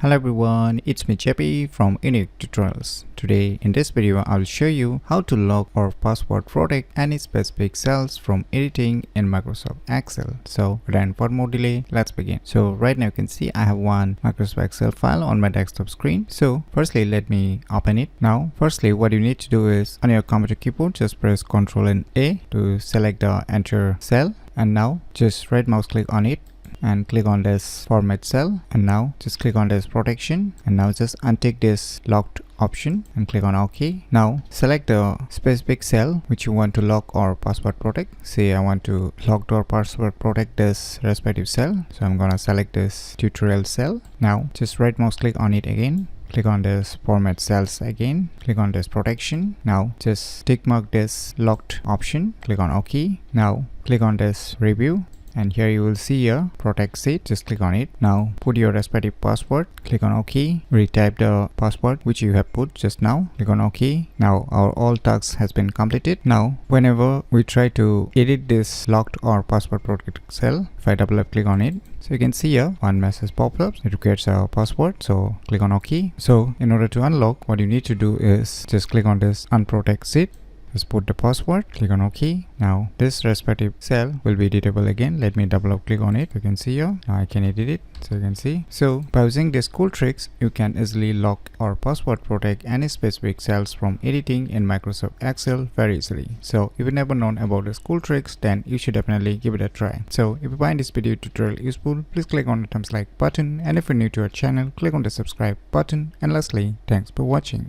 Hello everyone, it's me JP from UniqueTutorials. Today in this video I'll show you how to lock or password protect any specific cells from editing in Microsoft Excel. So without further more delay, let's begin. So right now you can see I have one Microsoft Excel file on my desktop screen. So firstly let me open it. Now firstly what you need to do is on your computer keyboard just press Ctrl and A to select the enter cell, and now just right mouse click on it and click on this format cell, and now just click on this protection, and now just untick this locked option and click on OK. Now select the specific cell which you want to lock or password protect. Say I want to lock or password protect this respective cell, so I'm gonna select this tutorial cell. Now just right mouse click on it again, click on this format cells again, click on this protection. Now just tick mark this locked option, click on OK. Now click on this review, and here you will see a protect sheet. Just click on it. Now put your respective password, click on OK. Retype the password which you have put just now, click on OK. Now our all tasks has been completed. Now whenever we try to edit this locked or password protect cell, if I double click on it, so you can see here one message pops up. It requires a password, so click on OK. So in order to unlock, what you need to do is just click on this unprotect sheet. Just put the password, click on OK. Now this respective cell will be editable again. Let me double click on it. You can see here, now I can edit it. So you can see. So by using these cool tricks, you can easily lock or password protect any specific cells from editing in Microsoft Excel very easily. So if you never known about these cool tricks, then you should definitely give it a try. So if you find this video tutorial useful, please click on the thumbs like button, and if you're new to our channel, click on the subscribe button. And lastly, thanks for watching.